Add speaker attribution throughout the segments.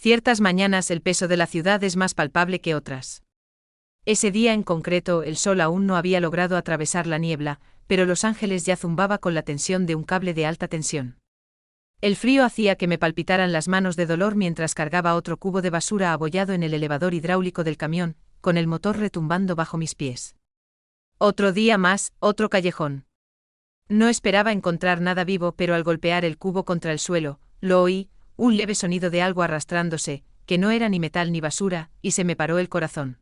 Speaker 1: Ciertas mañanas el peso de la ciudad es más palpable que otras. Ese día en concreto el sol aún no había logrado atravesar la niebla, pero Los Ángeles ya zumbaba con la tensión de un cable de alta tensión. El frío hacía que me palpitaran las manos de dolor mientras cargaba otro cubo de basura abollado en el elevador hidráulico del camión, con el motor retumbando bajo mis pies. Otro día más, otro callejón. No esperaba encontrar nada vivo, pero al golpear el cubo contra el suelo, lo oí, un leve sonido de algo arrastrándose, que no era ni metal ni basura, y se me paró el corazón.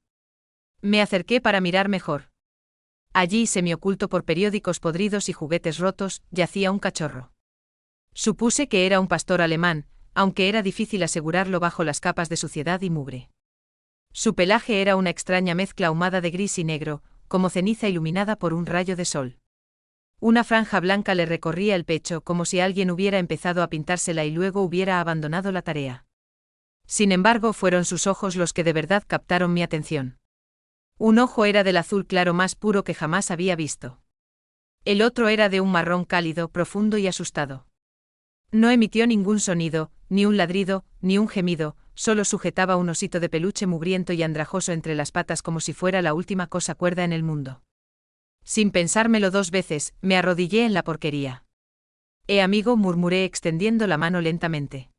Speaker 1: Me acerqué para mirar mejor. Allí, semioculto por periódicos podridos y juguetes rotos, yacía un cachorro. Supuse que era un pastor alemán, aunque era difícil asegurarlo bajo las capas de suciedad y mugre. Su pelaje era una extraña mezcla ahumada de gris y negro, como ceniza iluminada por un rayo de sol. Una franja blanca le recorría el pecho como si alguien hubiera empezado a pintársela y luego hubiera abandonado la tarea. Sin embargo, fueron sus ojos los que de verdad captaron mi atención. Un ojo era del azul claro más puro que jamás había visto. El otro era de un marrón cálido, profundo y asustado. No emitió ningún sonido, ni un ladrido, ni un gemido, solo sujetaba un osito de peluche mugriento y andrajoso entre las patas como si fuera la última cosa cuerda en el mundo. Sin pensármelo dos veces, me arrodillé en la porquería. Amigo, murmuré extendiendo la mano lentamente.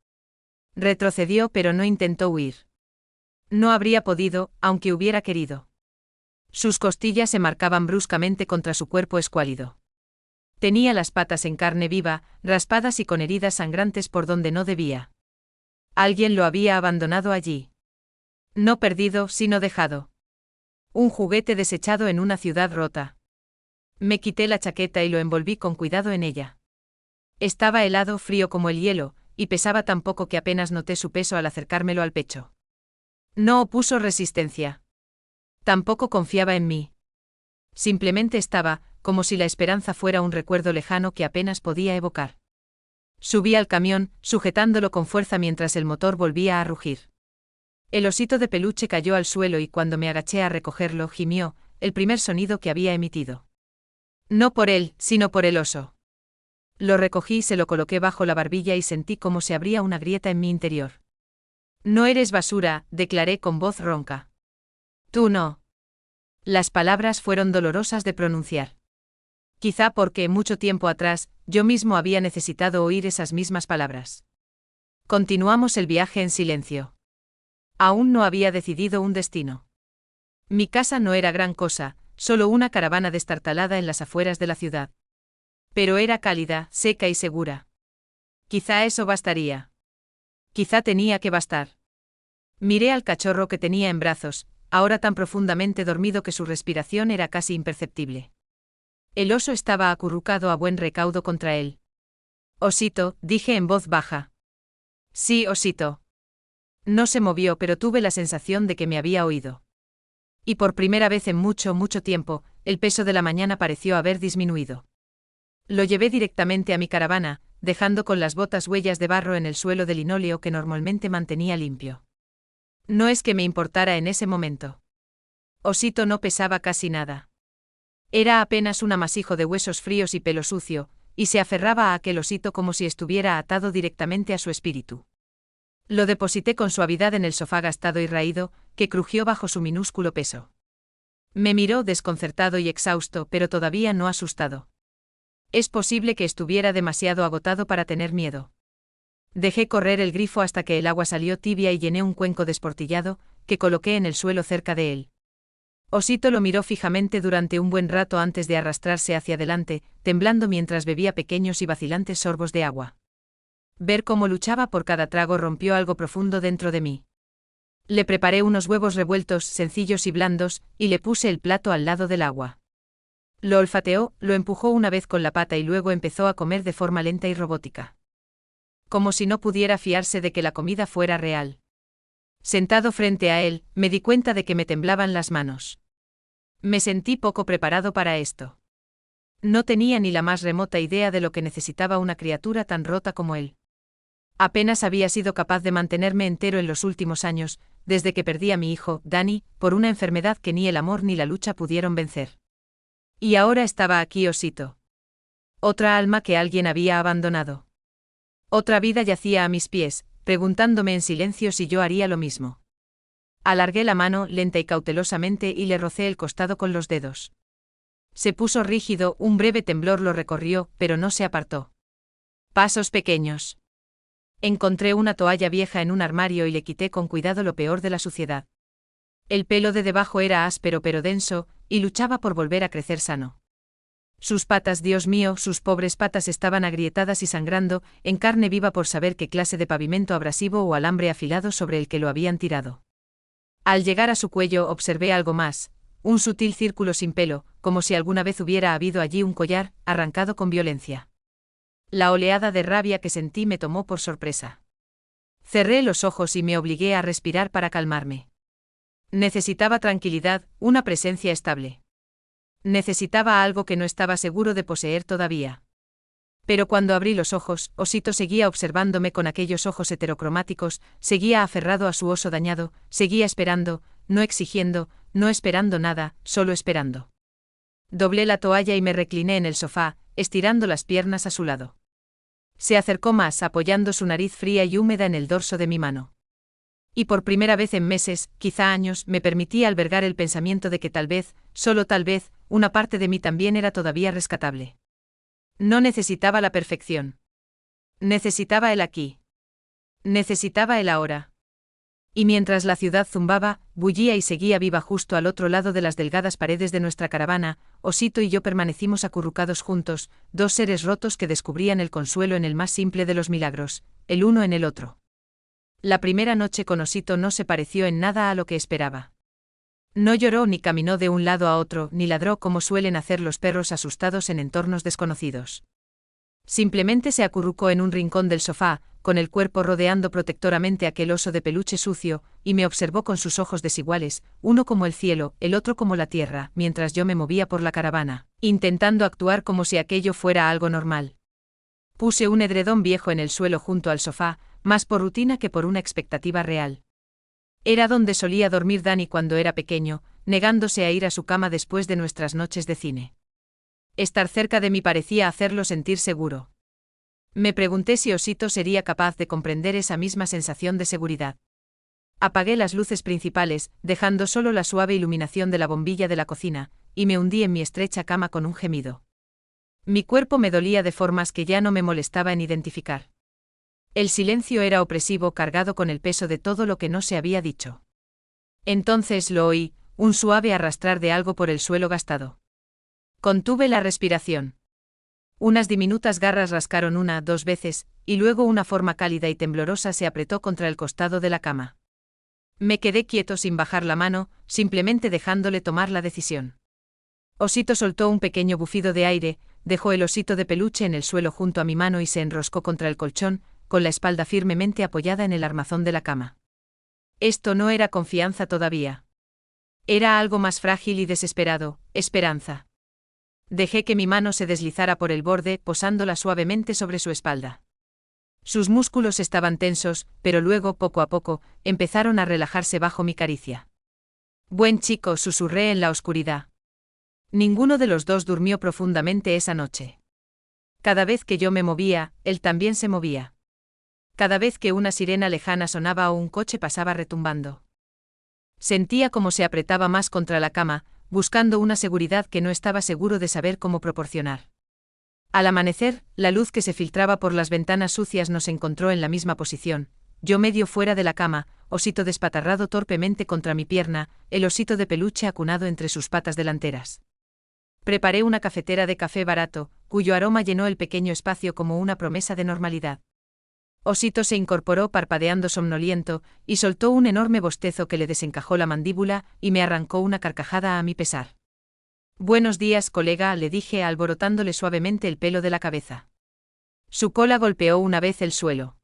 Speaker 1: Retrocedió pero no intentó huir. No habría podido, aunque hubiera querido. Sus costillas se marcaban bruscamente contra su cuerpo escuálido. Tenía las patas en carne viva, raspadas y con heridas sangrantes por donde no debía. Alguien lo había abandonado allí. No perdido, sino dejado. Un juguete desechado en una ciudad rota. Me quité la chaqueta y lo envolví con cuidado en ella. Estaba helado, frío como el hielo, y pesaba tan poco que apenas noté su peso al acercármelo al pecho. No opuso resistencia. Tampoco confiaba en mí. Simplemente estaba, como si la esperanza fuera un recuerdo lejano que apenas podía evocar. Subí al camión, sujetándolo con fuerza mientras el motor volvía a rugir. El osito de peluche cayó al suelo y cuando me agaché a recogerlo gimió, el primer sonido que había emitido. No por él, sino por el oso. Lo recogí y se lo coloqué bajo la barbilla y sentí como se abría una grieta en mi interior. No eres basura, declaré con voz ronca. Tú no. Las palabras fueron dolorosas de pronunciar. Quizá porque, mucho tiempo atrás, yo mismo había necesitado oír esas mismas palabras. Continuamos el viaje en silencio. Aún no había decidido un destino. Mi casa no era gran cosa, solo una caravana destartalada en las afueras de la ciudad. Pero era cálida, seca y segura. Quizá eso bastaría. Quizá tenía que bastar. Miré al cachorro que tenía en brazos, ahora tan profundamente dormido que su respiración era casi imperceptible. El oso estaba acurrucado a buen recaudo contra él. Osito, dije en voz baja. Sí, osito. No se movió, pero tuve la sensación de que me había oído. Y por primera vez en mucho, mucho tiempo, el peso de la mañana pareció haber disminuido. Lo llevé directamente a mi caravana, dejando con las botas huellas de barro en el suelo de linóleo que normalmente mantenía limpio. No es que me importara en ese momento. Osito no pesaba casi nada. Era apenas un amasijo de huesos fríos y pelo sucio, y se aferraba a aquel osito como si estuviera atado directamente a su espíritu. Lo deposité con suavidad en el sofá gastado y raído, que crujió bajo su minúsculo peso. Me miró desconcertado y exhausto, pero todavía no asustado. Es posible que estuviera demasiado agotado para tener miedo. Dejé correr el grifo hasta que el agua salió tibia y llené un cuenco desportillado, que coloqué en el suelo cerca de él. Osito lo miró fijamente durante un buen rato antes de arrastrarse hacia adelante, temblando mientras bebía pequeños y vacilantes sorbos de agua. Ver cómo luchaba por cada trago rompió algo profundo dentro de mí. Le preparé unos huevos revueltos, sencillos y blandos, y le puse el plato al lado del agua. Lo olfateó, lo empujó una vez con la pata y luego empezó a comer de forma lenta y robótica. Como si no pudiera fiarse de que la comida fuera real. Sentado frente a él, me di cuenta de que me temblaban las manos. Me sentí poco preparado para esto. No tenía ni la más remota idea de lo que necesitaba una criatura tan rota como él. Apenas había sido capaz de mantenerme entero en los últimos años, desde que perdí a mi hijo, Danny, por una enfermedad que ni el amor ni la lucha pudieron vencer. Y ahora estaba aquí Osito. Otra alma que alguien había abandonado. Otra vida yacía a mis pies, preguntándome en silencio si yo haría lo mismo. Alargué la mano lenta y cautelosamente y le rocé el costado con los dedos. Se puso rígido, un breve temblor lo recorrió, pero no se apartó. Pasos pequeños. Encontré una toalla vieja en un armario y le quité con cuidado lo peor de la suciedad. El pelo de debajo era áspero pero denso, y luchaba por volver a crecer sano. Sus patas, Dios mío, sus pobres patas estaban agrietadas y sangrando, en carne viva por saber qué clase de pavimento abrasivo o alambre afilado sobre el que lo habían tirado. Al llegar a su cuello observé algo más, un sutil círculo sin pelo, como si alguna vez hubiera habido allí un collar, arrancado con violencia. La oleada de rabia que sentí me tomó por sorpresa. Cerré los ojos y me obligué a respirar para calmarme. Necesitaba tranquilidad, una presencia estable. Necesitaba algo que no estaba seguro de poseer todavía. Pero cuando abrí los ojos, Osito seguía observándome con aquellos ojos heterocromáticos, seguía aferrado a su oso dañado, seguía esperando, no exigiendo, no esperando nada, solo esperando. Doblé la toalla y me recliné en el sofá, estirando las piernas a su lado. Se acercó más, apoyando su nariz fría y húmeda en el dorso de mi mano. Y por primera vez en meses, quizá años, me permití albergar el pensamiento de que tal vez, solo tal vez, una parte de mí también era todavía rescatable. No necesitaba la perfección. Necesitaba el aquí. Necesitaba el ahora. Y mientras la ciudad zumbaba, bullía y seguía viva justo al otro lado de las delgadas paredes de nuestra caravana, Osito y yo permanecimos acurrucados juntos, dos seres rotos que descubrían el consuelo en el más simple de los milagros, el uno en el otro. La primera noche con Osito no se pareció en nada a lo que esperaba. No lloró ni caminó de un lado a otro, ni ladró como suelen hacer los perros asustados en entornos desconocidos. Simplemente se acurrucó en un rincón del sofá, con el cuerpo rodeando protectoramente aquel oso de peluche sucio, y me observó con sus ojos desiguales, uno como el cielo, el otro como la tierra, mientras yo me movía por la caravana, intentando actuar como si aquello fuera algo normal. Puse un edredón viejo en el suelo junto al sofá, más por rutina que por una expectativa real. Era donde solía dormir Dani cuando era pequeño, negándose a ir a su cama después de nuestras noches de cine. Estar cerca de mí parecía hacerlo sentir seguro. Me pregunté si Osito sería capaz de comprender esa misma sensación de seguridad. Apagué las luces principales, dejando solo la suave iluminación de la bombilla de la cocina, y me hundí en mi estrecha cama con un gemido. Mi cuerpo me dolía de formas que ya no me molestaba en identificar. El silencio era opresivo, cargado con el peso de todo lo que no se había dicho. Entonces lo oí, un suave arrastrar de algo por el suelo gastado. Contuve la respiración. Unas diminutas garras rascaron una, dos veces, y luego una forma cálida y temblorosa se apretó contra el costado de la cama. Me quedé quieto sin bajar la mano, simplemente dejándole tomar la decisión. Osito soltó un pequeño bufido de aire, dejó el osito de peluche en el suelo junto a mi mano y se enroscó contra el colchón, con la espalda firmemente apoyada en el armazón de la cama. Esto no era confianza todavía. Era algo más frágil y desesperado, esperanza. Dejé que mi mano se deslizara por el borde, posándola suavemente sobre su espalda. Sus músculos estaban tensos, pero luego, poco a poco, empezaron a relajarse bajo mi caricia. Buen chico, susurré en la oscuridad. Ninguno de los dos durmió profundamente esa noche. Cada vez que yo me movía, él también se movía. Cada vez que una sirena lejana sonaba o un coche pasaba retumbando. Sentía cómo se apretaba más contra la cama, buscando una seguridad que no estaba seguro de saber cómo proporcionar. Al amanecer, la luz que se filtraba por las ventanas sucias nos encontró en la misma posición, yo medio fuera de la cama, Osito despatarrado torpemente contra mi pierna, el osito de peluche acunado entre sus patas delanteras. Preparé una cafetera de café barato, cuyo aroma llenó el pequeño espacio como una promesa de normalidad. Osito se incorporó parpadeando somnoliento, y soltó un enorme bostezo que le desencajó la mandíbula, y me arrancó una carcajada a mi pesar. Buenos días, colega, le dije alborotándole suavemente el pelo de la cabeza. Su cola golpeó una vez el suelo.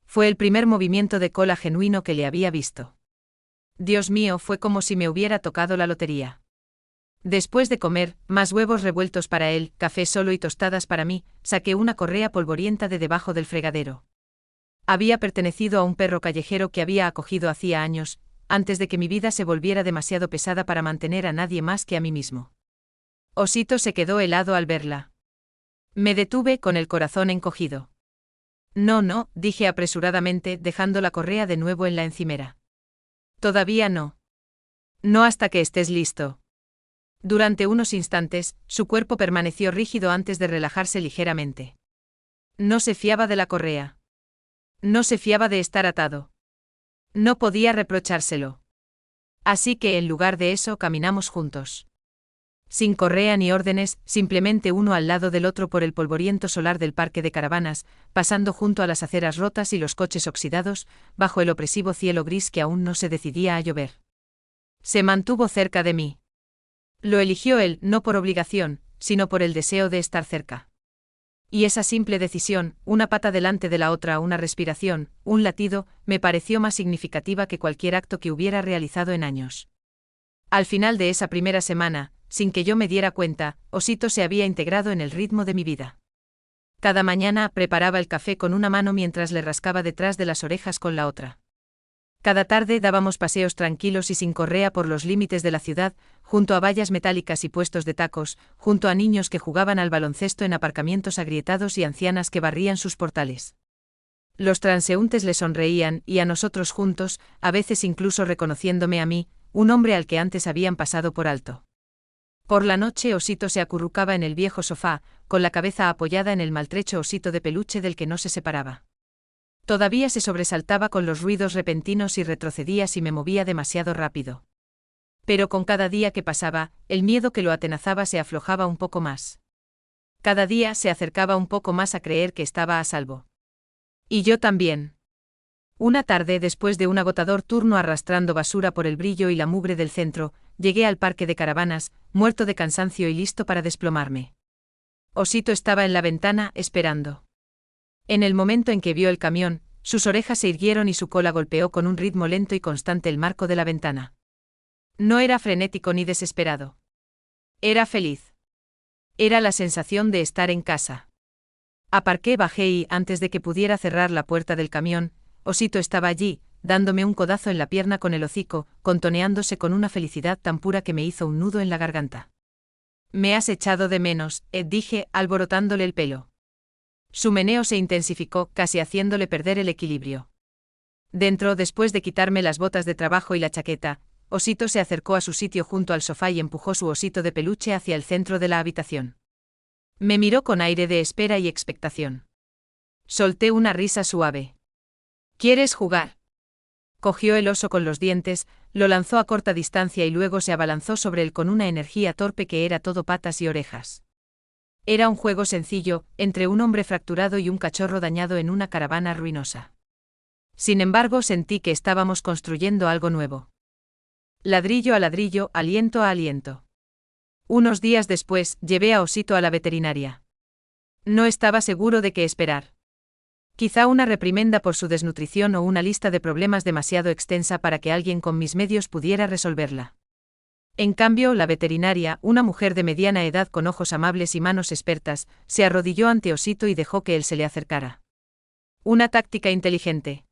Speaker 1: Fue el primer movimiento de cola genuino que le había visto. Dios mío, fue como si me hubiera tocado la lotería. Después de comer, más huevos revueltos para él, café solo y tostadas para mí, saqué una correa polvorienta de debajo del fregadero. Había pertenecido a un perro callejero que había acogido hacía años, antes de que mi vida se volviera demasiado pesada para mantener a nadie más que a mí mismo. Osito se quedó helado al verla. Me detuve con el corazón encogido. No, no, dije apresuradamente, dejando la correa de nuevo en la encimera. Todavía no. No hasta que estés listo. Durante unos instantes, su cuerpo permaneció rígido antes de relajarse ligeramente. No se fiaba de la correa. No se fiaba de estar atado. No podía reprochárselo. Así que en lugar de eso caminamos juntos. Sin correa ni órdenes, simplemente uno al lado del otro por el polvoriento solar del parque de caravanas, pasando junto a las aceras rotas y los coches oxidados, bajo el opresivo cielo gris que aún no se decidía a llover. Se mantuvo cerca de mí. Lo eligió él, no por obligación, sino por el deseo de estar cerca. Y esa simple decisión, una pata delante de la otra, una respiración, un latido, me pareció más significativa que cualquier acto que hubiera realizado en años. Al final de esa primera semana, sin que yo me diera cuenta, Osito se había integrado en el ritmo de mi vida. Cada mañana preparaba el café con una mano mientras le rascaba detrás de las orejas con la otra. Cada tarde dábamos paseos tranquilos y sin correa por los límites de la ciudad, junto a vallas metálicas y puestos de tacos, junto a niños que jugaban al baloncesto en aparcamientos agrietados y ancianas que barrían sus portales. Los transeúntes le sonreían y a nosotros juntos, a veces incluso reconociéndome a mí, un hombre al que antes habían pasado por alto. Por la noche Osito se acurrucaba en el viejo sofá, con la cabeza apoyada en el maltrecho osito de peluche del que no se separaba. Todavía se sobresaltaba con los ruidos repentinos y retrocedía si me movía demasiado rápido. Pero con cada día que pasaba, el miedo que lo atenazaba se aflojaba un poco más. Cada día se acercaba un poco más a creer que estaba a salvo. Y yo también. Una tarde, después de un agotador turno arrastrando basura por el brillo y la mugre del centro, llegué al parque de caravanas, muerto de cansancio y listo para desplomarme. Osito estaba en la ventana, esperando. En el momento en que vio el camión, sus orejas se irguieron y su cola golpeó con un ritmo lento y constante el marco de la ventana. No era frenético ni desesperado. Era feliz. Era la sensación de estar en casa. Aparqué, bajé y, antes de que pudiera cerrar la puerta del camión, Osito estaba allí, dándome un codazo en la pierna con el hocico, contoneándose con una felicidad tan pura que me hizo un nudo en la garganta. «Me has echado de menos», dije, alborotándole el pelo. Su meneo se intensificó, casi haciéndole perder el equilibrio. Dentro, después de quitarme las botas de trabajo y la chaqueta, Osito se acercó a su sitio junto al sofá y empujó su osito de peluche hacia el centro de la habitación. Me miró con aire de espera y expectación. Solté una risa suave. «¿Quieres jugar?». Cogió el oso con los dientes, lo lanzó a corta distancia y luego se abalanzó sobre él con una energía torpe que era todo patas y orejas. Era un juego sencillo, entre un hombre fracturado y un cachorro dañado en una caravana ruinosa. Sin embargo, sentí que estábamos construyendo algo nuevo. Ladrillo a ladrillo, aliento a aliento. Unos días después, llevé a Osito a la veterinaria. No estaba seguro de qué esperar. Quizá una reprimenda por su desnutrición o una lista de problemas demasiado extensa para que alguien con mis medios pudiera resolverla. En cambio, la veterinaria, una mujer de mediana edad con ojos amables y manos expertas, se arrodilló ante Osito y dejó que él se le acercara. Una táctica inteligente.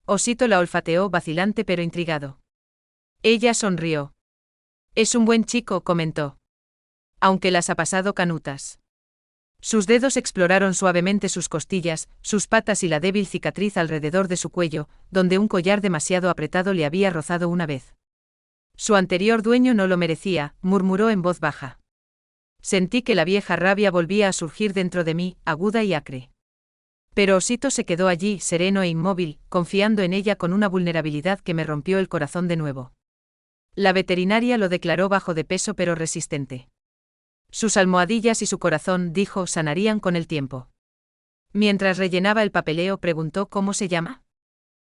Speaker 1: Osito la olfateó, vacilante pero intrigado. Ella sonrió. «Es un buen chico», comentó. «Aunque las ha pasado canutas». Sus dedos exploraron suavemente sus costillas, sus patas y la débil cicatriz alrededor de su cuello, donde un collar demasiado apretado le había rozado una vez. «Su anterior dueño no lo merecía», murmuró en voz baja. Sentí que la vieja rabia volvía a surgir dentro de mí, aguda y acre. Pero Osito se quedó allí, sereno e inmóvil, confiando en ella con una vulnerabilidad que me rompió el corazón de nuevo. La veterinaria lo declaró bajo de peso pero resistente. Sus almohadillas y su corazón, dijo, sanarían con el tiempo. Mientras rellenaba el papeleo, preguntó ¿cómo se llama?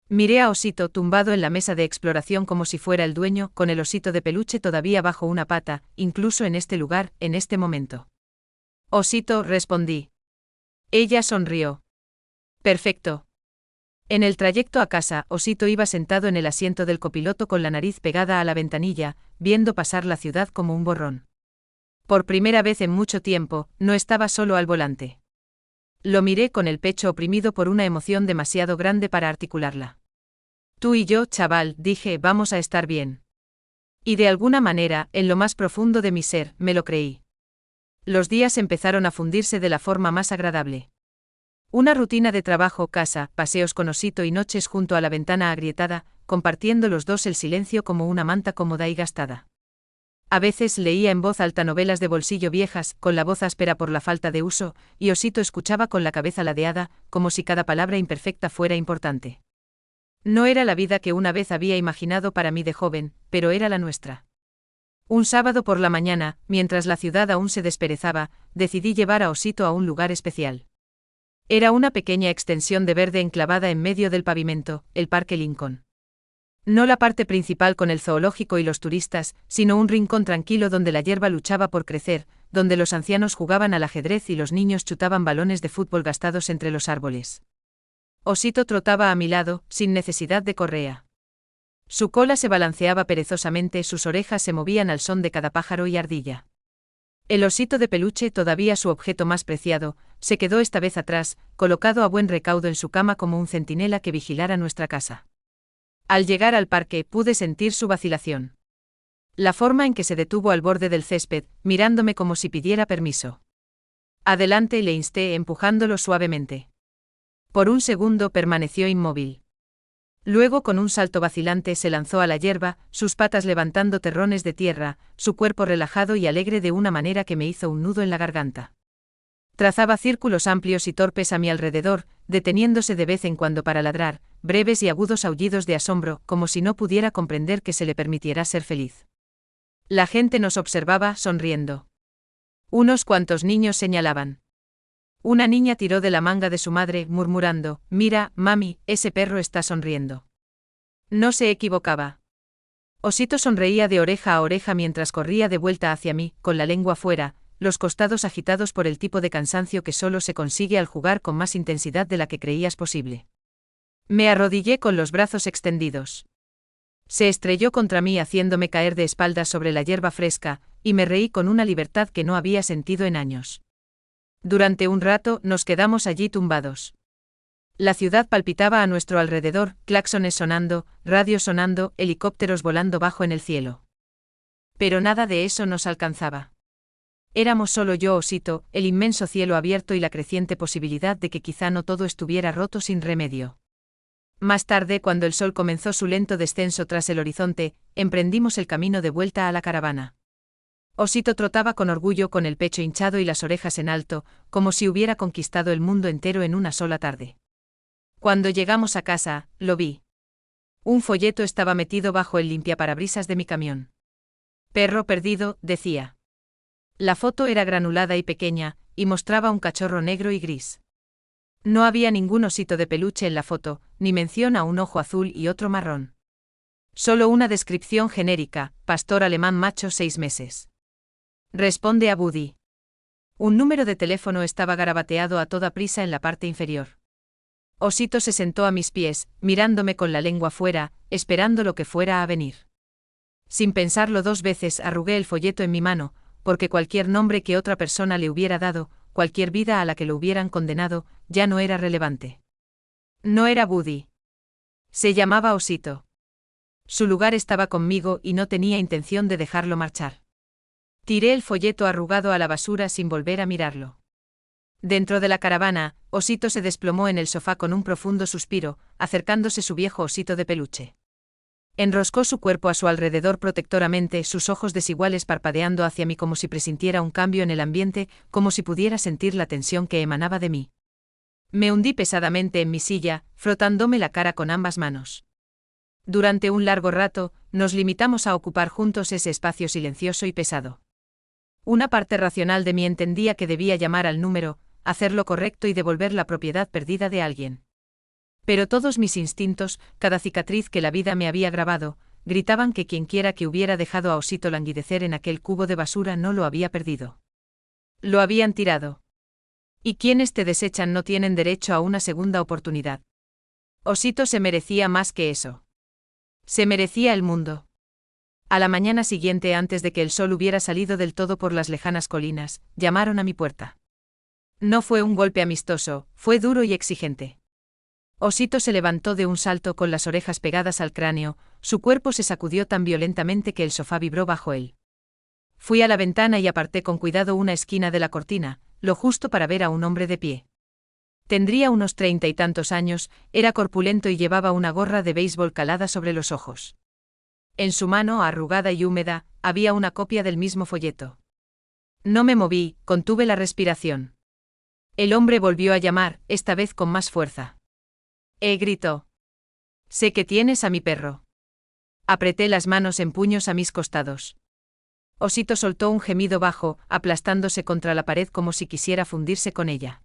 Speaker 1: Miré a Osito tumbado en la mesa de exploración como si fuera el dueño, con el osito de peluche todavía bajo una pata, incluso en este lugar, en este momento. Osito, respondí. Ella sonrió. Perfecto. En el trayecto a casa, Osito iba sentado en el asiento del copiloto con la nariz pegada a la ventanilla, viendo pasar la ciudad como un borrón. Por primera vez en mucho tiempo, no estaba solo al volante. Lo miré con el pecho oprimido por una emoción demasiado grande para articularla. Tú y yo, chaval, dije, vamos a estar bien. Y de alguna manera, en lo más profundo de mi ser, me lo creí. Los días empezaron a fundirse de la forma más agradable. Una rutina de trabajo, casa, paseos con Osito y noches junto a la ventana agrietada, compartiendo los dos el silencio como una manta cómoda y gastada. A veces leía en voz alta novelas de bolsillo viejas, con la voz áspera por la falta de uso, y Osito escuchaba con la cabeza ladeada, como si cada palabra imperfecta fuera importante. No era la vida que una vez había imaginado para mí de joven, pero era la nuestra. Un sábado por la mañana, mientras la ciudad aún se desperezaba, decidí llevar a Osito a un lugar especial. Era una pequeña extensión de verde enclavada en medio del pavimento, el Parque Lincoln. No la parte principal con el zoológico y los turistas, sino un rincón tranquilo donde la hierba luchaba por crecer, donde los ancianos jugaban al ajedrez y los niños chutaban balones de fútbol gastados entre los árboles. Osito trotaba a mi lado, sin necesidad de correa. Su cola se balanceaba perezosamente, sus orejas se movían al son de cada pájaro y ardilla. El osito de peluche, todavía su objeto más preciado, se quedó esta vez atrás, colocado a buen recaudo en su cama como un centinela que vigilara nuestra casa. Al llegar al parque, pude sentir su vacilación. La forma en que se detuvo al borde del césped, mirándome como si pidiera permiso. Adelante, le insté, empujándolo suavemente. Por un segundo permaneció inmóvil. Luego, con un salto vacilante, se lanzó a la hierba, sus patas levantando terrones de tierra, su cuerpo relajado y alegre de una manera que me hizo un nudo en la garganta. Trazaba círculos amplios y torpes a mi alrededor, deteniéndose de vez en cuando para ladrar, breves y agudos aullidos de asombro, como si no pudiera comprender que se le permitiera ser feliz. La gente nos observaba, sonriendo. Unos cuantos niños señalaban. Una niña tiró de la manga de su madre, murmurando: «Mira, mami, ese perro está sonriendo». No se equivocaba. Osito sonreía de oreja a oreja mientras corría de vuelta hacia mí, con la lengua fuera, los costados agitados por el tipo de cansancio que solo se consigue al jugar con más intensidad de la que creías posible. Me arrodillé con los brazos extendidos. Se estrelló contra mí haciéndome caer de espaldas sobre la hierba fresca, y me reí con una libertad que no había sentido en años. Durante un rato nos quedamos allí tumbados. La ciudad palpitaba a nuestro alrededor, claxones sonando, radios sonando, helicópteros volando bajo en el cielo. Pero nada de eso nos alcanzaba. Éramos solo yo, Osito, el inmenso cielo abierto y la creciente posibilidad de que quizá no todo estuviera roto sin remedio. Más tarde, cuando el sol comenzó su lento descenso tras el horizonte, emprendimos el camino de vuelta a la caravana. Osito trotaba con orgullo, con el pecho hinchado y las orejas en alto, como si hubiera conquistado el mundo entero en una sola tarde. Cuando llegamos a casa, lo vi. Un folleto estaba metido bajo el limpiaparabrisas de mi camión. «Perro perdido», decía. La foto era granulada y pequeña, y mostraba un cachorro negro y gris. No había ningún osito de peluche en la foto, ni mención a un ojo azul y otro marrón. Solo una descripción genérica: pastor alemán macho 6 meses. Responde a Buddy. Un número de teléfono estaba garabateado a toda prisa en la parte inferior. Osito se sentó a mis pies, mirándome con la lengua fuera, esperando lo que fuera a venir. Sin pensarlo 2 veces, arrugué el folleto en mi mano, porque cualquier nombre que otra persona le hubiera dado, cualquier vida a la que lo hubieran condenado, ya no era relevante. No era Buddy. Se llamaba Osito. Su lugar estaba conmigo y no tenía intención de dejarlo marchar. Tiré el folleto arrugado a la basura sin volver a mirarlo. Dentro de la caravana, Osito se desplomó en el sofá con un profundo suspiro, acercándose su viejo osito de peluche. Enroscó su cuerpo a su alrededor protectoramente, sus ojos desiguales parpadeando hacia mí como si presintiera un cambio en el ambiente, como si pudiera sentir la tensión que emanaba de mí. Me hundí pesadamente en mi silla, frotándome la cara con ambas manos. Durante un largo rato, nos limitamos a ocupar juntos ese espacio silencioso y pesado. Una parte racional de mí entendía que debía llamar al número, hacer lo correcto y devolver la propiedad perdida de alguien. Pero todos mis instintos, cada cicatriz que la vida me había grabado, gritaban que quienquiera que hubiera dejado a Osito languidecer en aquel cubo de basura no lo había perdido. Lo habían tirado. Y quienes te desechan no tienen derecho a una segunda oportunidad. Osito se merecía más que eso. Se merecía el mundo. A la mañana siguiente, antes de que el sol hubiera salido del todo por las lejanas colinas, llamaron a mi puerta. No fue un golpe amistoso, fue duro y exigente. Osito se levantó de un salto con las orejas pegadas al cráneo, su cuerpo se sacudió tan violentamente que el sofá vibró bajo él. Fui a la ventana y aparté con cuidado una esquina de la cortina, lo justo para ver a un hombre de pie. Tendría unos 30 y tantos años, era corpulento y llevaba una gorra de béisbol calada sobre los ojos. En su mano, arrugada y húmeda, había una copia del mismo folleto. No me moví, contuve la respiración. El hombre volvió a llamar, esta vez con más fuerza. Gritó. Sé que tienes a mi perro. Apreté las manos en puños a mis costados. Osito soltó un gemido bajo, aplastándose contra la pared como si quisiera fundirse con ella.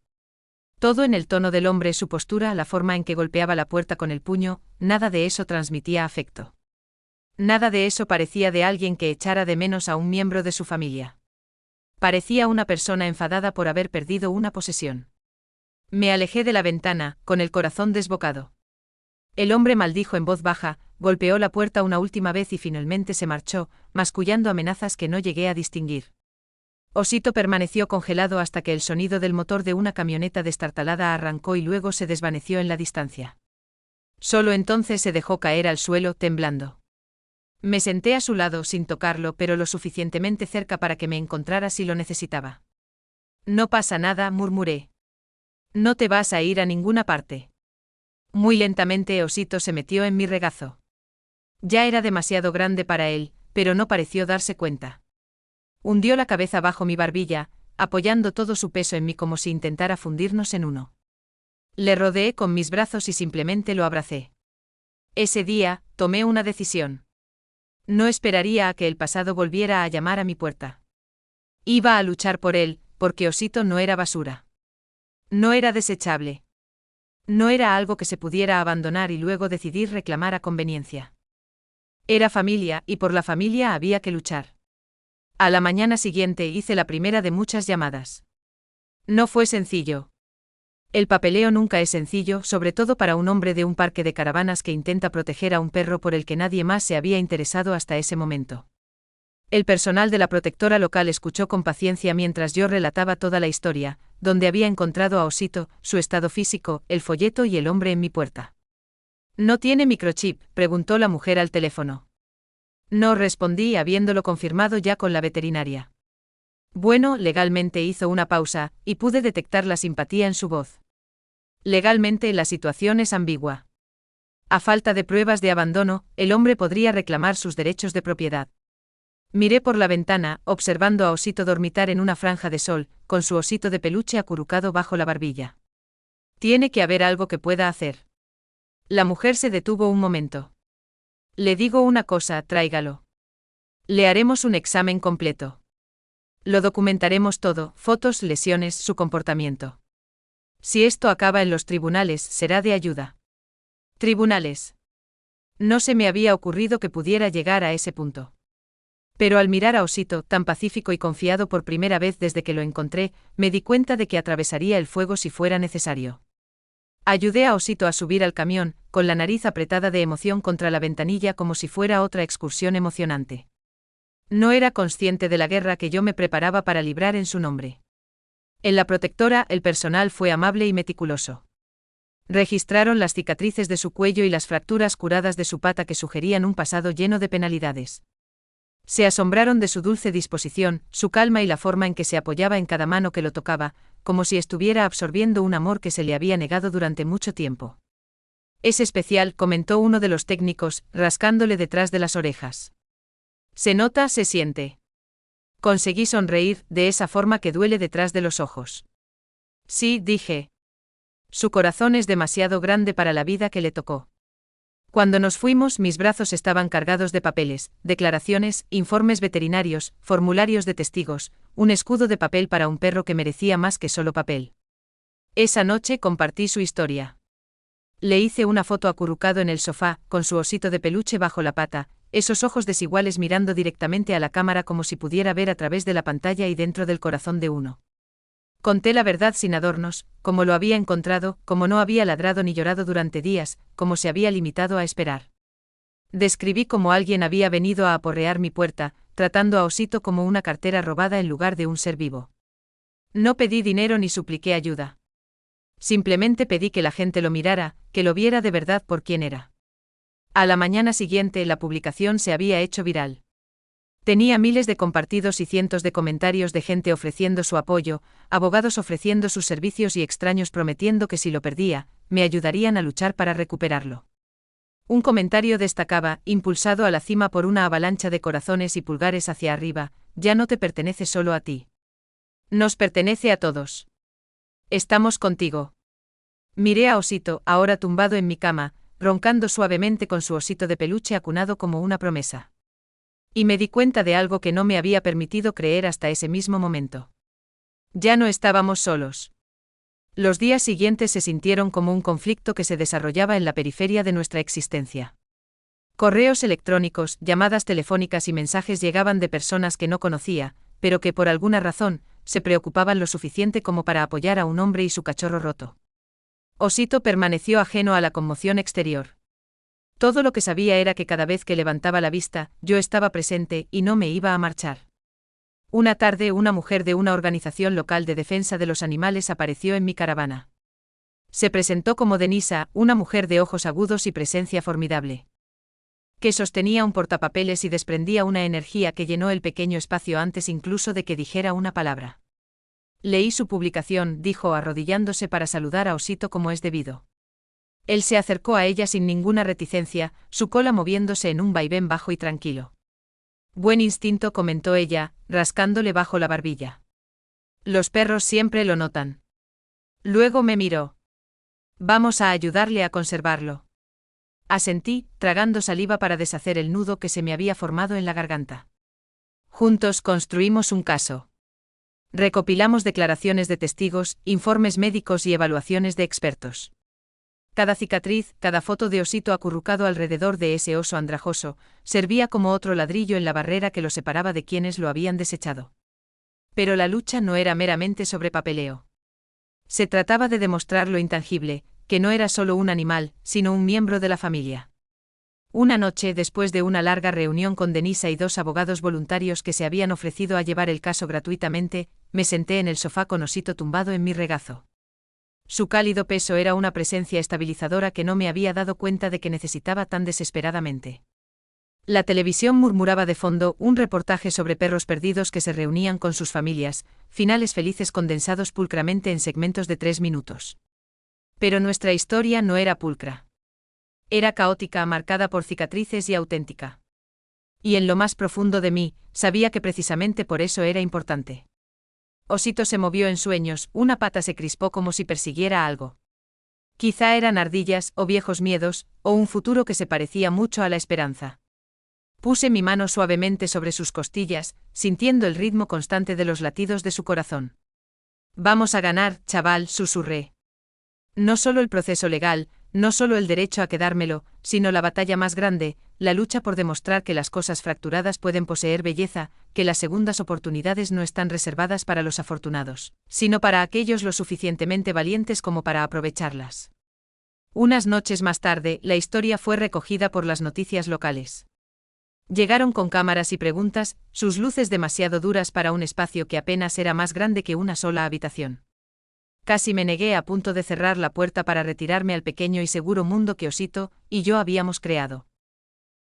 Speaker 1: Todo en el tono del hombre, su postura, la forma en que golpeaba la puerta con el puño, nada de eso transmitía afecto. Nada de eso parecía de alguien que echara de menos a un miembro de su familia. Parecía una persona enfadada por haber perdido una posesión. Me alejé de la ventana, con el corazón desbocado. El hombre maldijo en voz baja, golpeó la puerta una última vez y finalmente se marchó, mascullando amenazas que no llegué a distinguir. Osito permaneció congelado hasta que el sonido del motor de una camioneta destartalada arrancó y luego se desvaneció en la distancia. Solo entonces se dejó caer al suelo, temblando. Me senté a su lado sin tocarlo, pero lo suficientemente cerca para que me encontrara si lo necesitaba. No pasa nada, murmuré. No te vas a ir a ninguna parte. Muy lentamente Osito se metió en mi regazo. Ya era demasiado grande para él, pero no pareció darse cuenta. Hundió la cabeza bajo mi barbilla, apoyando todo su peso en mí como si intentara fundirnos en uno. Le rodeé con mis brazos y simplemente lo abracé. Ese día, tomé una decisión. No esperaría a que el pasado volviera a llamar a mi puerta. Iba a luchar por él, porque Osito no era basura. No era desechable. No era algo que se pudiera abandonar y luego decidir reclamar a conveniencia. Era familia, y por la familia había que luchar. A la mañana siguiente hice la primera de muchas llamadas. No fue sencillo. El papeleo nunca es sencillo, sobre todo para un hombre de un parque de caravanas que intenta proteger a un perro por el que nadie más se había interesado hasta ese momento. El personal de la protectora local escuchó con paciencia mientras yo relataba toda la historia, donde había encontrado a Osito, su estado físico, el folleto y el hombre en mi puerta. ¿No tiene microchip?, preguntó la mujer al teléfono. No, respondí habiéndolo confirmado ya con la veterinaria. Bueno, legalmente hizo una pausa, y pude detectar la simpatía en su voz. Legalmente la situación es ambigua. A falta de pruebas de abandono, el hombre podría reclamar sus derechos de propiedad. Miré por la ventana, observando a Osito dormitar en una franja de sol, con su osito de peluche acurrucado bajo la barbilla. Tiene que haber algo que pueda hacer. La mujer se detuvo un momento. Le digo una cosa, tráigalo. Le haremos un examen completo. Lo documentaremos todo, fotos, lesiones, su comportamiento. Si esto acaba en los tribunales, será de ayuda. Tribunales. No se me había ocurrido que pudiera llegar a ese punto. Pero al mirar a Osito, tan pacífico y confiado por primera vez desde que lo encontré, me di cuenta de que atravesaría el fuego si fuera necesario. Ayudé a Osito a subir al camión, con la nariz apretada de emoción contra la ventanilla como si fuera otra excursión emocionante. No era consciente de la guerra que yo me preparaba para librar en su nombre. En la protectora, el personal fue amable y meticuloso. Registraron las cicatrices de su cuello y las fracturas curadas de su pata que sugerían un pasado lleno de penalidades. Se asombraron de su dulce disposición, su calma y la forma en que se apoyaba en cada mano que lo tocaba, como si estuviera absorbiendo un amor que se le había negado durante mucho tiempo. Es especial, comentó uno de los técnicos, rascándole detrás de las orejas. Se nota, se siente. Conseguí sonreír, de esa forma que duele detrás de los ojos. Sí, dije. Su corazón es demasiado grande para la vida que le tocó. Cuando nos fuimos, mis brazos estaban cargados de papeles, declaraciones, informes veterinarios, formularios de testigos, un escudo de papel para un perro que merecía más que solo papel. Esa noche compartí su historia. Le hice una foto acurrucado en el sofá, con su osito de peluche bajo la pata, esos ojos desiguales mirando directamente a la cámara como si pudiera ver a través de la pantalla y dentro del corazón de uno. Conté la verdad sin adornos, como lo había encontrado, como no había ladrado ni llorado durante días, como se había limitado a esperar. Describí cómo alguien había venido a aporrear mi puerta, tratando a Osito como una cartera robada en lugar de un ser vivo. No pedí dinero ni supliqué ayuda. Simplemente pedí que la gente lo mirara, que lo viera de verdad por quién era. A la mañana siguiente la publicación se había hecho viral. Tenía miles de compartidos y cientos de comentarios de gente ofreciendo su apoyo, abogados ofreciendo sus servicios y extraños prometiendo que si lo perdía, me ayudarían a luchar para recuperarlo. Un comentario destacaba, impulsado a la cima por una avalancha de corazones y pulgares hacia arriba: ya no te pertenece solo a ti. Nos pertenece a todos. Estamos contigo. Miré a Osito, ahora tumbado en mi cama, roncando suavemente con su osito de peluche acunado como una promesa. Y me di cuenta de algo que no me había permitido creer hasta ese mismo momento. Ya no estábamos solos. Los días siguientes se sintieron como un conflicto que se desarrollaba en la periferia de nuestra existencia. Correos electrónicos, llamadas telefónicas y mensajes llegaban de personas que no conocía, pero que por alguna razón, se preocupaban lo suficiente como para apoyar a un hombre y su cachorro roto. Osito permaneció ajeno a la conmoción exterior. Todo lo que sabía era que cada vez que levantaba la vista, yo estaba presente y no me iba a marchar. Una tarde, una mujer de una organización local de defensa de los animales apareció en mi caravana. Se presentó como Denisa, una mujer de ojos agudos y presencia formidable, que sostenía un portapapeles y desprendía una energía que llenó el pequeño espacio antes incluso de que dijera una palabra. Leí su publicación, dijo arrodillándose para saludar a Osito como es debido. Él se acercó a ella sin ninguna reticencia, su cola moviéndose en un vaivén bajo y tranquilo. Buen instinto, comentó ella, rascándole bajo la barbilla. Los perros siempre lo notan. Luego me miró. Vamos a ayudarle a conservarlo. Asentí, tragando saliva para deshacer el nudo que se me había formado en la garganta. Juntos construimos un caso. Recopilamos declaraciones de testigos, informes médicos y evaluaciones de expertos. Cada cicatriz, cada foto de Osito acurrucado alrededor de ese oso andrajoso, servía como otro ladrillo en la barrera que lo separaba de quienes lo habían desechado. Pero la lucha no era meramente sobre papeleo. Se trataba de demostrar lo intangible, que no era solo un animal, sino un miembro de la familia. Una noche, después de una larga reunión con Denisa y 2 abogados voluntarios que se habían ofrecido a llevar el caso gratuitamente, me senté en el sofá con Osito tumbado en mi regazo. Su cálido peso era una presencia estabilizadora que no me había dado cuenta de que necesitaba tan desesperadamente. La televisión murmuraba de fondo un reportaje sobre perros perdidos que se reunían con sus familias, finales felices condensados pulcramente en segmentos de 3 minutos. Pero nuestra historia no era pulcra. Era caótica, marcada por cicatrices y auténtica. Y en lo más profundo de mí, sabía que precisamente por eso era importante. Osito se movió en sueños, una pata se crispó como si persiguiera algo. Quizá eran ardillas, o viejos miedos, o un futuro que se parecía mucho a la esperanza. Puse mi mano suavemente sobre sus costillas, sintiendo el ritmo constante de los latidos de su corazón. Vamos a ganar, chaval, susurré. No solo el proceso legal, no solo el derecho a quedármelo, sino la batalla más grande, la lucha por demostrar que las cosas fracturadas pueden poseer belleza, que las segundas oportunidades no están reservadas para los afortunados, sino para aquellos lo suficientemente valientes como para aprovecharlas. Unas noches más tarde, la historia fue recogida por las noticias locales. Llegaron con cámaras y preguntas, sus luces demasiado duras para un espacio que apenas era más grande que una sola habitación. Casi me negué a punto de cerrar la puerta para retirarme al pequeño y seguro mundo que Osito y yo habíamos creado.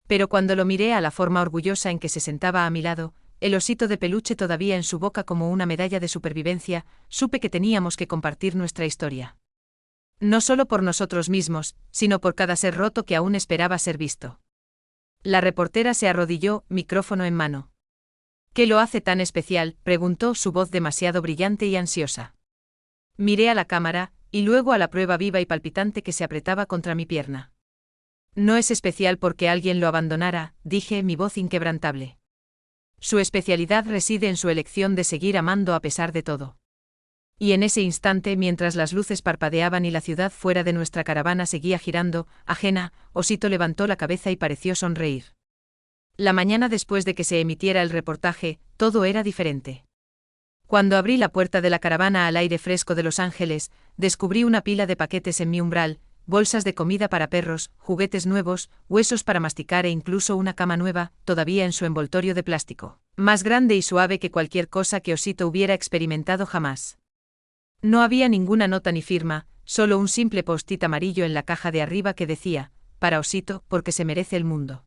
Speaker 1: Pero cuando lo miré a la forma orgullosa en que se sentaba a mi lado, el osito de peluche todavía en su boca como una medalla de supervivencia, supe que teníamos que compartir nuestra historia. No solo por nosotros mismos, sino por cada ser roto que aún esperaba ser visto. La reportera se arrodilló, micrófono en mano. ¿Qué lo hace tan especial?, preguntó, su voz demasiado brillante y ansiosa. Miré a la cámara, y luego a la prueba viva y palpitante que se apretaba contra mi pierna. No es especial porque alguien lo abandonara, dije, mi voz inquebrantable. Su especialidad reside en su elección de seguir amando a pesar de todo. Y en ese instante, mientras las luces parpadeaban y la ciudad fuera de nuestra caravana seguía girando, ajena, Osito levantó la cabeza y pareció sonreír. La mañana después de que se emitiera el reportaje, todo era diferente. Cuando abrí la puerta de la caravana al aire fresco de Los Ángeles, descubrí una pila de paquetes en mi umbral, bolsas de comida para perros, juguetes nuevos, huesos para masticar e incluso una cama nueva, todavía en su envoltorio de plástico, más grande y suave que cualquier cosa que Osito hubiera experimentado jamás. No había ninguna nota ni firma, solo un simple post-it amarillo en la caja de arriba que decía, para Osito, porque se merece el mundo.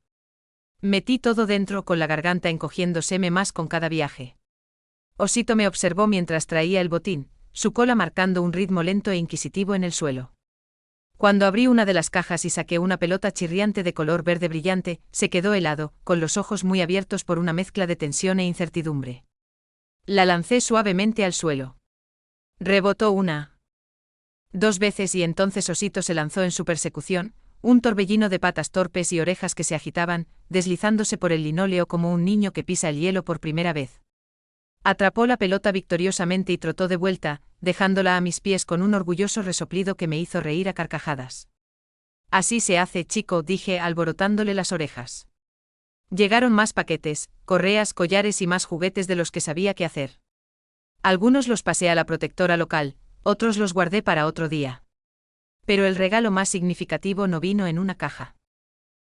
Speaker 1: Metí todo dentro con la garganta encogiéndoseme más con cada viaje. Osito me observó mientras traía el botín, su cola marcando un ritmo lento e inquisitivo en el suelo. Cuando abrí una de las cajas y saqué una pelota chirriante de color verde brillante, se quedó helado, con los ojos muy abiertos por una mezcla de tensión e incertidumbre. La lancé suavemente al suelo. Rebotó 2 veces y entonces Osito se lanzó en su persecución, un torbellino de patas torpes y orejas que se agitaban, deslizándose por el linóleo como un niño que pisa el hielo por primera vez. Atrapó la pelota victoriosamente y trotó de vuelta, dejándola a mis pies con un orgulloso resoplido que me hizo reír a carcajadas. Así se hace, chico, dije alborotándole las orejas. Llegaron más paquetes, correas, collares y más juguetes de los que sabía qué hacer. Algunos los pasé a la protectora local, otros los guardé para otro día. Pero el regalo más significativo no vino en una caja.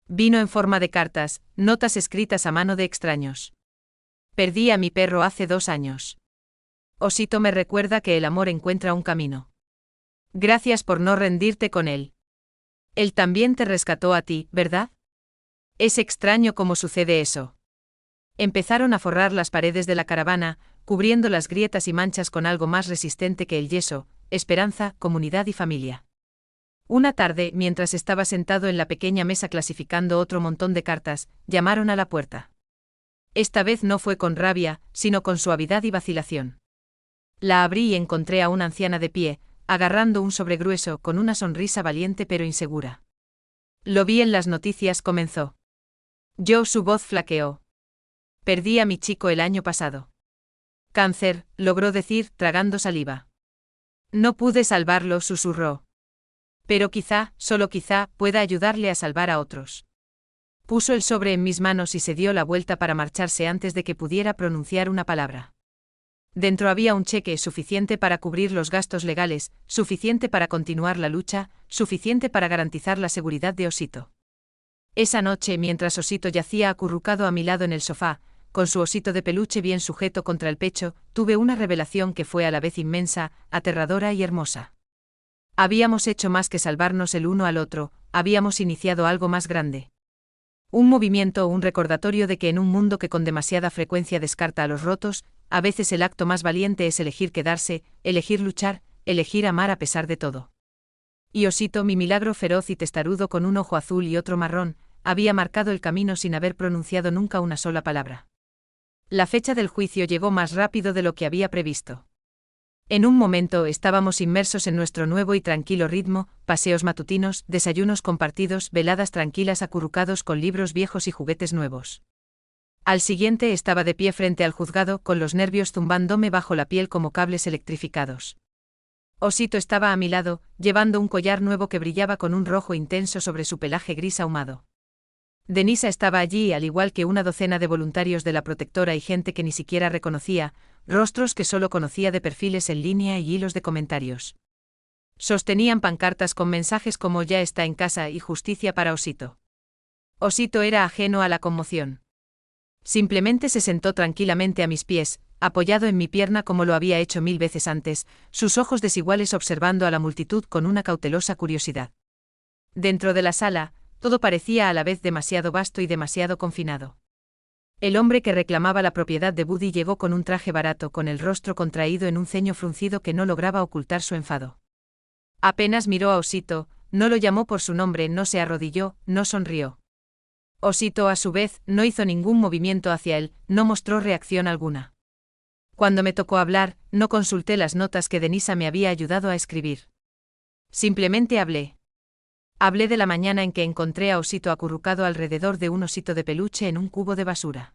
Speaker 1: Vino en forma de cartas, notas escritas a mano de extraños. Perdí a mi perro hace 2 años. Osito me recuerda que el amor encuentra un camino. Gracias por no rendirte con él. Él también te rescató a ti, ¿verdad? Es extraño cómo sucede eso. Empezaron a forrar las paredes de la caravana, cubriendo las grietas y manchas con algo más resistente que el yeso: esperanza, comunidad y familia. Una tarde, mientras estaba sentado en la pequeña mesa clasificando otro montón de cartas, llamaron a la puerta. Esta vez no fue con rabia, sino con suavidad y vacilación. La abrí y encontré a una anciana de pie, agarrando un sobre grueso, con una sonrisa valiente pero insegura. Lo vi en las noticias, comenzó. Su voz flaqueó. Perdí a mi chico el año pasado. Cáncer, logró decir, tragando saliva. No pude salvarlo, susurró. Pero quizá, solo quizá, pueda ayudarle a salvar a otros. Puso el sobre en mis manos y se dio la vuelta para marcharse antes de que pudiera pronunciar una palabra. Dentro había un cheque suficiente para cubrir los gastos legales, suficiente para continuar la lucha, suficiente para garantizar la seguridad de Osito. Esa noche, mientras Osito yacía acurrucado a mi lado en el sofá, con su osito de peluche bien sujeto contra el pecho, tuve una revelación que fue a la vez inmensa, aterradora y hermosa. Habíamos hecho más que salvarnos el uno al otro, habíamos iniciado algo más grande. Un movimiento, un recordatorio de que en un mundo que con demasiada frecuencia descarta a los rotos, a veces el acto más valiente es elegir quedarse, elegir luchar, elegir amar a pesar de todo. Y Osito, mi milagro feroz y testarudo con un ojo azul y otro marrón, había marcado el camino sin haber pronunciado nunca una sola palabra. La fecha del juicio llegó más rápido de lo que había previsto. En un momento estábamos inmersos en nuestro nuevo y tranquilo ritmo: paseos matutinos, desayunos compartidos, veladas tranquilas acurrucados con libros viejos y juguetes nuevos. Al siguiente estaba de pie frente al juzgado, con los nervios zumbándome bajo la piel como cables electrificados. Osito estaba a mi lado, llevando un collar nuevo que brillaba con un rojo intenso sobre su pelaje gris ahumado. Denisa estaba allí, al igual que una docena de voluntarios de la protectora y gente que ni siquiera reconocía, rostros que solo conocía de perfiles en línea y hilos de comentarios. Sostenían pancartas con mensajes como «Ya está en casa» y «Justicia para Osito». Osito era ajeno a la conmoción. Simplemente se sentó tranquilamente a mis pies, apoyado en mi pierna como lo había hecho 1000 veces antes, sus ojos desiguales observando a la multitud con una cautelosa curiosidad. Dentro de la sala, todo parecía a la vez demasiado vasto y demasiado confinado. El hombre que reclamaba la propiedad de Buddy llegó con un traje barato, con el rostro contraído en un ceño fruncido que no lograba ocultar su enfado. Apenas miró a Osito, no lo llamó por su nombre, no se arrodilló, no sonrió. Osito, a su vez, no hizo ningún movimiento hacia él, no mostró reacción alguna. Cuando me tocó hablar, no consulté las notas que Denisa me había ayudado a escribir. Simplemente hablé. Hablé de la mañana en que encontré a Osito acurrucado alrededor de un osito de peluche en un cubo de basura.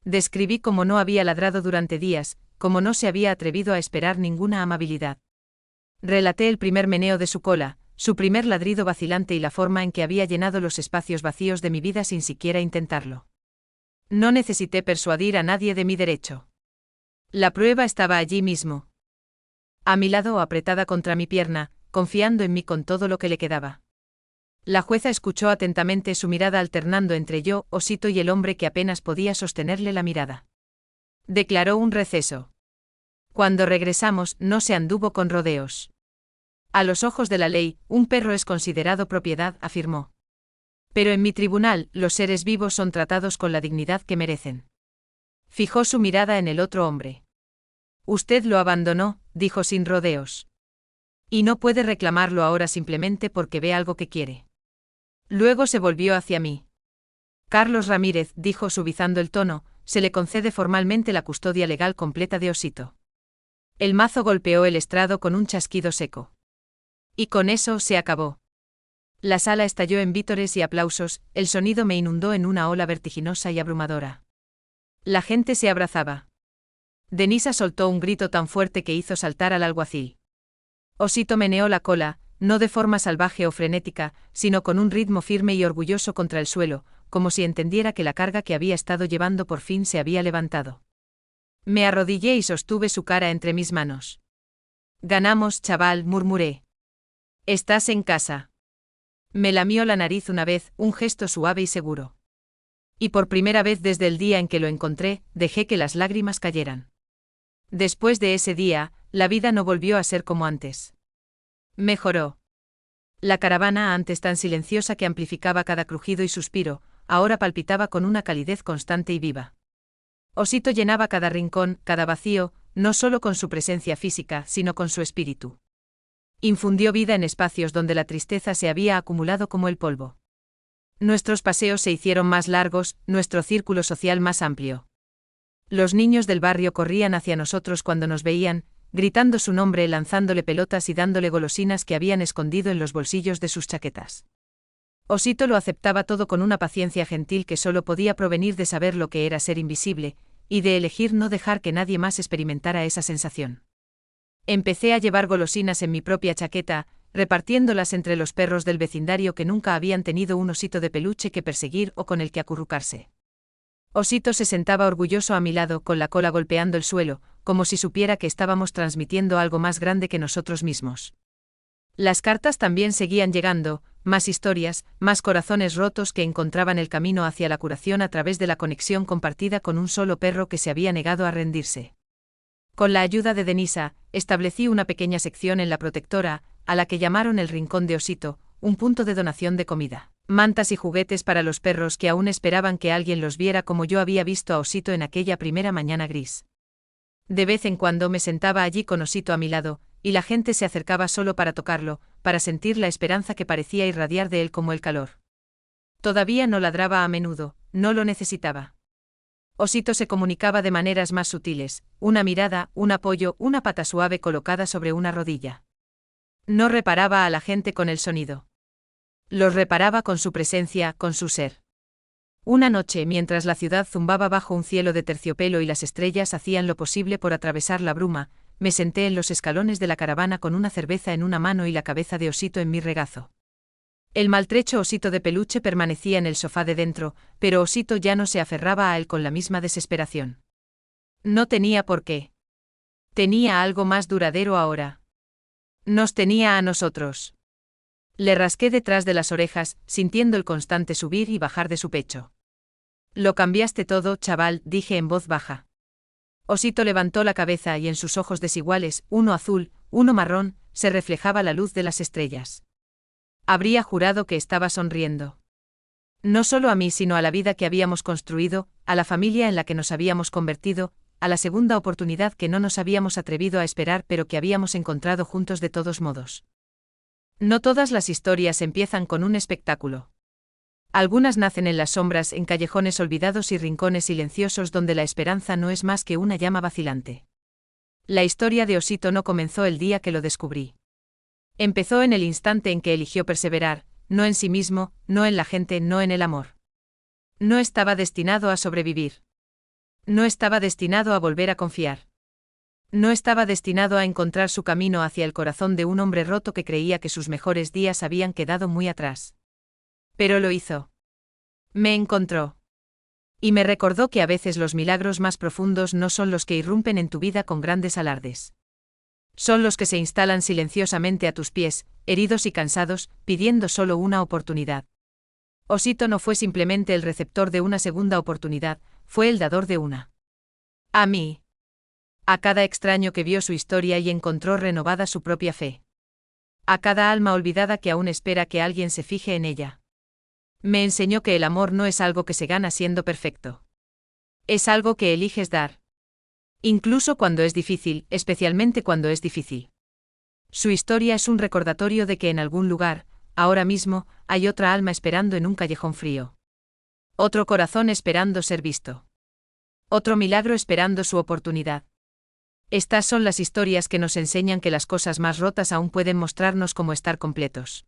Speaker 1: Describí cómo no había ladrado durante días, cómo no se había atrevido a esperar ninguna amabilidad. Relaté el primer meneo de su cola, su primer ladrido vacilante y la forma en que había llenado los espacios vacíos de mi vida sin siquiera intentarlo. No necesité persuadir a nadie de mi derecho. La prueba estaba allí mismo. A mi lado, apretada contra mi pierna, confiando en mí con todo lo que le quedaba. La jueza escuchó atentamente su mirada alternando entre yo, Osito y el hombre que apenas podía sostenerle la mirada. Declaró un receso. Cuando regresamos, no se anduvo con rodeos. A los ojos de la ley, un perro es considerado propiedad, afirmó. Pero en mi tribunal, los seres vivos son tratados con la dignidad que merecen. Fijó su mirada en el otro hombre. Usted lo abandonó, dijo sin rodeos. Y no puede reclamarlo ahora simplemente porque ve algo que quiere. Luego se volvió hacia mí. Carlos Ramírez, dijo suavizando el tono, se le concede formalmente la custodia legal completa de Osito. El mazo golpeó el estrado con un chasquido seco. Y con eso se acabó. La sala estalló en vítores y aplausos, el sonido me inundó en una ola vertiginosa y abrumadora. La gente se abrazaba. Denisa soltó un grito tan fuerte que hizo saltar al alguacil. Osito meneó la cola, no de forma salvaje o frenética, sino con un ritmo firme y orgulloso contra el suelo, como si entendiera que la carga que había estado llevando por fin se había levantado. Me arrodillé y sostuve su cara entre mis manos. Ganamos, chaval, murmuré. Estás en casa. Me lamió la nariz una vez, un gesto suave y seguro. Y por primera vez desde el día en que lo encontré, dejé que las lágrimas cayeran. Después de ese día, la vida no volvió a ser como antes. Mejoró. La caravana, antes tan silenciosa que amplificaba cada crujido y suspiro, ahora palpitaba con una calidez constante y viva. Osito llenaba cada rincón, cada vacío, no solo con su presencia física, sino con su espíritu. Infundió vida en espacios donde la tristeza se había acumulado como el polvo. Nuestros paseos se hicieron más largos, nuestro círculo social más amplio. Los niños del barrio corrían hacia nosotros cuando nos veían, gritando su nombre, lanzándole pelotas y dándole golosinas que habían escondido en los bolsillos de sus chaquetas. Osito lo aceptaba todo con una paciencia gentil que solo podía provenir de saber lo que era ser invisible, y de elegir no dejar que nadie más experimentara esa sensación. Empecé a llevar golosinas en mi propia chaqueta, repartiéndolas entre los perros del vecindario que nunca habían tenido un osito de peluche que perseguir o con el que acurrucarse. Osito se sentaba orgulloso a mi lado, con la cola golpeando el suelo, como si supiera que estábamos transmitiendo algo más grande que nosotros mismos. Las cartas también seguían llegando, más historias, más corazones rotos que encontraban el camino hacia la curación a través de la conexión compartida con un solo perro que se había negado a rendirse. Con la ayuda de Denisa, establecí una pequeña sección en la protectora, a la que llamaron el Rincón de Osito, un punto de donación de comida, mantas y juguetes para los perros que aún esperaban que alguien los viera como yo había visto a Osito en aquella primera mañana gris. De vez en cuando me sentaba allí con Osito a mi lado, y la gente se acercaba solo para tocarlo, para sentir la esperanza que parecía irradiar de él como el calor. Todavía no ladraba a menudo, no lo necesitaba. Osito se comunicaba de maneras más sutiles, una mirada, un apoyo, una pata suave colocada sobre una rodilla. No reparaba a la gente con el sonido. Los reparaba con su presencia, con su ser. Una noche, mientras la ciudad zumbaba bajo un cielo de terciopelo y las estrellas hacían lo posible por atravesar la bruma, me senté en los escalones de la caravana con una cerveza en una mano y la cabeza de Osito en mi regazo. El maltrecho osito de peluche permanecía en el sofá de dentro, pero Osito ya no se aferraba a él con la misma desesperación. No tenía por qué. Tenía algo más duradero ahora. Nos tenía a nosotros. Le rasqué detrás de las orejas, sintiendo el constante subir y bajar de su pecho. Lo cambiaste todo, chaval, dije en voz baja. Osito levantó la cabeza y en sus ojos desiguales, uno azul, uno marrón, se reflejaba la luz de las estrellas. Habría jurado que estaba sonriendo. No solo a mí, sino a la vida que habíamos construido, a la familia en la que nos habíamos convertido, a la segunda oportunidad que no nos habíamos atrevido a esperar pero que habíamos encontrado juntos de todos modos. No todas las historias empiezan con un espectáculo. Algunas nacen en las sombras, en callejones olvidados y rincones silenciosos donde la esperanza no es más que una llama vacilante. La historia de Osito no comenzó el día que lo descubrí. Empezó en el instante en que eligió perseverar, no en sí mismo, no en la gente, no en el amor. No estaba destinado a sobrevivir. No estaba destinado a volver a confiar. No estaba destinado a encontrar su camino hacia el corazón de un hombre roto que creía que sus mejores días habían quedado muy atrás. Pero lo hizo. Me encontró. Y me recordó que a veces los milagros más profundos no son los que irrumpen en tu vida con grandes alardes. Son los que se instalan silenciosamente a tus pies, heridos y cansados, pidiendo solo una oportunidad. Osito no fue simplemente el receptor de una segunda oportunidad, fue el dador de una. A mí. A cada extraño que vio su historia y encontró renovada su propia fe. A cada alma olvidada que aún espera que alguien se fije en ella. Me enseñó que el amor no es algo que se gana siendo perfecto. Es algo que eliges dar. Incluso cuando es difícil, especialmente cuando es difícil. Su historia es un recordatorio de que en algún lugar, ahora mismo, hay otra alma esperando en un callejón frío. Otro corazón esperando ser visto. Otro milagro esperando su oportunidad. Estas son las historias que nos enseñan que las cosas más rotas aún pueden mostrarnos cómo estar completos.